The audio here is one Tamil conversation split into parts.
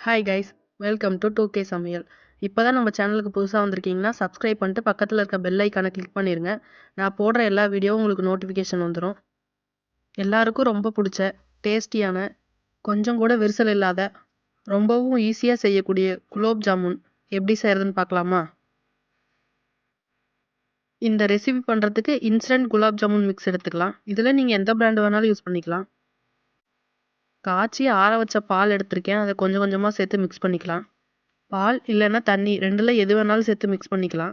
Hi guys, welcome to 2K சமையல். இப்போ தான் நம்ம சேனலுக்கு புதுசாக வந்திருக்கீங்கன்னா சப்ஸ்கிரைப் பண்ணிட்டு பக்கத்தில் இருக்க பெல் ஐக்கானை கிளிக் பண்ணிடுங்க. நான் போடுற எல்லா வீடியோவும் உங்களுக்கு நோட்டிஃபிகேஷன் வந்துடும். எல்லாருக்கும் ரொம்ப பிடிச்ச டேஸ்டியான, கொஞ்சம் கூட விரிசல் இல்லாத, ரொம்பவும் ஈஸியாக செய்யக்கூடிய குலோப் ஜாமுன் எப்படி செய்கிறதுன்னு பார்க்கலாமா? இந்த ரெசிபி பண்ணுறதுக்கு இன்ஸ்டன்ட் குலாப் ஜாமுன் மிக்ஸ் எடுத்துக்கலாம். இதில் நீங்கள் எந்த பிராண்ட் வேணாலும் யூஸ் பண்ணிக்கலாம். காய்ச்சி ஆற வச்ச பால் எடுத்திருக்கேன். அதை கொஞ்சம் கொஞ்சமாக சேர்த்து மிக்ஸ் பண்ணிக்கலாம். பால் இல்லைன்னா தண்ணி ரெண்டில் எது வேணாலும் சேர்த்து மிக்ஸ் பண்ணிக்கலாம்.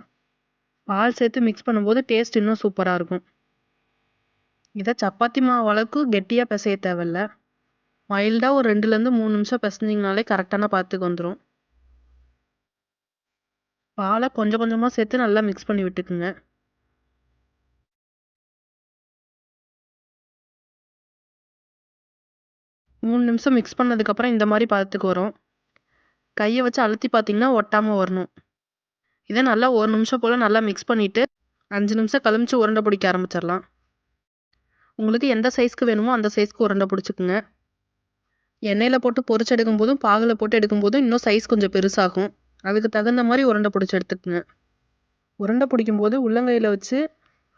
பால் சேர்த்து மிக்ஸ் பண்ணும்போது டேஸ்ட் இன்னும் சூப்பராக இருக்கும். இதை சப்பாத்தி மாவு அளவுக்கு கெட்டியாக பிசைய தேவையில்ல. மைல்டாக ஒரு 2லேருந்து 3 நிமிஷம் பிசைஞ்சிங்கனாலே கரெக்டான பாத்துக்கு வந்துடும். பாலை கொஞ்சம் கொஞ்சமாக சேர்த்து நல்லா மிக்ஸ் பண்ணி விட்டுக்குங்க. மூணு நிமிஷம் மிக்ஸ் பண்ணதுக்கப்புறம் இந்த மாதிரி பாத்துக்கு வரும். கையை வச்சு அழுத்தி பார்த்தீங்கன்னா ஒட்டாமல் வரணும். இதை நல்லா ஒரு நிமிஷம் போல் நல்லா மிக்ஸ் பண்ணிவிட்டு 5 நிமிஷம் கழிச்சு உருண்டை பிடிக்க ஆரம்பிச்சிடலாம். உங்களுக்கு எந்த சைஸ்க்கு வேணுமோ அந்த சைஸ்க்கு உருண்டை பிடிச்சிக்குங்க. எண்ணெயில் போட்டு பொரிச்சு எடுக்கும் போதும் பாகில் போட்டு எடுக்கும் போதும் இன்னும் சைஸ் கொஞ்சம் பெருசாகும். அதுக்கு தகுந்த மாதிரி உருண்டை பிடிச்சி எடுத்துக்குங்க. உருண்டை பிடிக்கும் போது உள்ளங்கையில் வச்சு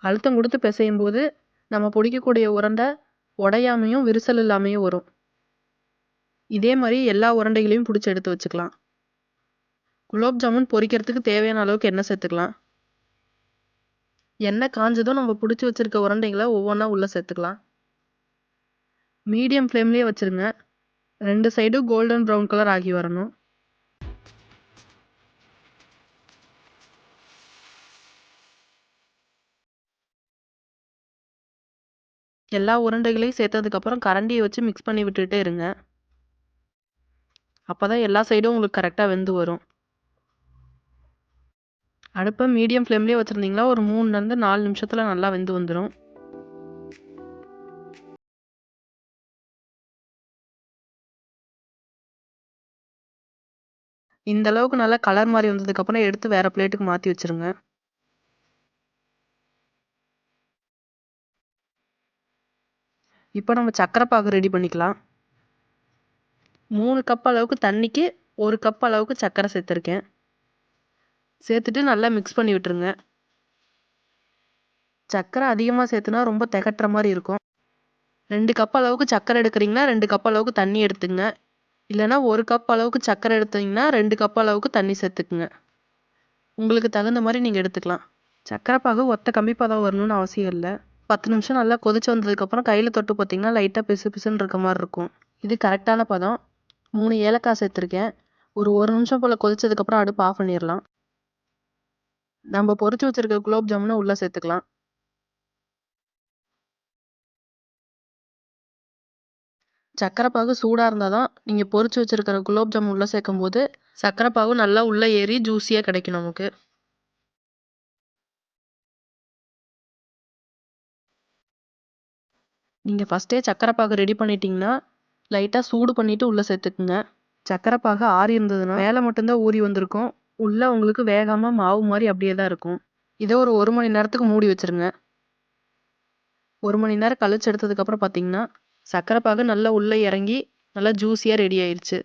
அழுத்தம் கொடுத்து பிசையும் போது நம்ம பிடிக்கக்கூடிய உருண்டை உடையாமையும் விரிசல் இல்லாமையும் வரும். இதே மாதிரி எல்லா உருண்டைகளையும் பிடிச்சி எடுத்து வச்சுக்கலாம். குலோப் ஜாமுன் பொரிக்கிறதுக்கு தேவையான அளவுக்கு எண்ணெய் சேர்த்துக்கலாம். எண்ணெய் காஞ்சதும் நம்ம பிடிச்சி வச்சிருக்க உருண்டைகளை ஒவ்வொன்றா உள்ளே சேர்த்துக்கலாம். மீடியம் ஃப்ளேம்லேயே வச்சுருங்க. 2 சைடும் கோல்டன் ப்ரௌன் கலர் ஆகி வரணும். எல்லா உருண்டைகளையும் சேர்த்ததுக்கப்புறம் கரண்டியை வச்சு மிக்ஸ் பண்ணி விட்டுட்டே இருங்க. அப்போ தான் எல்லா சைடும் உங்களுக்கு கரெக்டாக வெந்து வரும். அடுப்பை மீடியம் ஃப்ளேம்லேயே வச்சுருந்தீங்களா ஒரு 3லேருந்து 4 நிமிஷத்தில் நல்லா வெந்து வந்துடும். இந்த அளவுக்கு நல்லா கலர் மாதிரி வந்ததுக்கப்புறம் எடுத்து வேறு பிளேட்டுக்கு மாற்றி வச்சுருங்க. இப்போ நம்ம சர்க்கரை பாகு ரெடி பண்ணிக்கலாம். 3 கப் அளவுக்கு தண்ணிக்கு 1 கப் அளவுக்கு சர்க்கரை சேர்த்துருக்கேன். சேர்த்துட்டு நல்லா மிக்ஸ் பண்ணி விட்டுருங்க. சர்க்கரை அதிகமாக சேர்த்துனா ரொம்ப திகட்டுற மாதிரி இருக்கும். 2 கப் அளவுக்கு சர்க்கரை எடுக்கிறீங்கன்னா 2 கப் அளவுக்கு தண்ணி எடுத்துங்க. இல்லைனா 1 கப் அளவுக்கு சர்க்கரை எடுத்தீங்கன்னா 2 கப் அளவுக்கு தண்ணி சேர்த்துக்குங்க. உங்களுக்கு தகுந்த மாதிரி நீங்கள் எடுத்துக்கலாம். சர்க்கரை பாகு ஒத்த கம்பி பதம் வரணும்னு அவசியம் இல்லை. 10 நிமிஷம் நல்லா கொதிச்சு வந்ததுக்கப்புறம் கையில் தொட்டு பார்த்தீங்கன்னா லைட்டாக பிசு பிசுன்னு இருக்க மாதிரி இருக்கும். இது கரெக்டான பதம். 3 ஏலக்காய் சேர்த்துருக்கேன். ஒரு நிமிஷம் போல் கொதிச்சதுக்கப்புறம் அடுப்பு ஆஃப் பண்ணிடலாம். நம்ம பொரிச்சு வச்சிருக்க குலோப் ஜாமுனை உள்ளே சேர்த்துக்கலாம். சர்க்கரை பாகு சூடாக இருந்தால் தான் நீங்கள் பொரிச்சு வச்சிருக்கிற குலோப் ஜாமுன் உள்ளே சேர்க்கும் போது சர்க்கரை பாகு நல்லா உள்ளே ஏறி ஜூஸியாக கிடைக்கும் நமக்கு. நீங்கள் ஃபஸ்ட்டே சர்க்கரை பாகு ரெடி பண்ணிட்டீங்கன்னா லைட்டாக சூடு பண்ணிவிட்டு உள்ளே சேர்த்துக்குங்க. சர்க்கரை பாகு ஆறி இருந்ததுன்னா மேலே மட்டும்தான் ஊறி வந்திருக்கும். உள்ளே உங்களுக்கு வேகாமல் மாவு மாதிரி அப்படியே தான் இருக்கும். இதை ஒரு 1 மணி நேரத்துக்கு மூடி வச்சுருங்க. 1 மணி நேரம் கழிச்சு எடுத்ததுக்கப்புறம் பார்த்தீங்கன்னா சர்க்கரை பாகு நல்லா உள்ளே இறங்கி நல்லா ஜூஸியாக ரெடி ஆயிடுச்சு.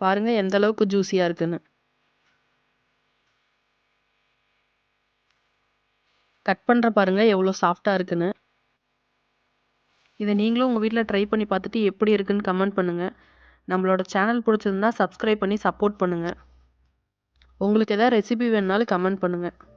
பாருங்கள் எந்த அளவுக்கு ஜூஸியாக இருக்குன்னு. கட் பண்ணுற பாருங்கள் எவ்வளோ சாஃப்டாக இருக்குன்னு. இதை நீங்களும் உங்கள் வீட்டில் ட்ரை பண்ணி பார்த்துட்டு எப்படி இருக்குன்னு கமெண்ட் பண்ணுங்கள். நம்மளோட சேனல் பிடிச்சிருந்தா சப்ஸ்கிரைப் பண்ணி சப்போர்ட் பண்ணுங்கள். உங்களுக்கு எதாவது ரெசிபி வேணுனாலும் கமெண்ட் பண்ணுங்கள்.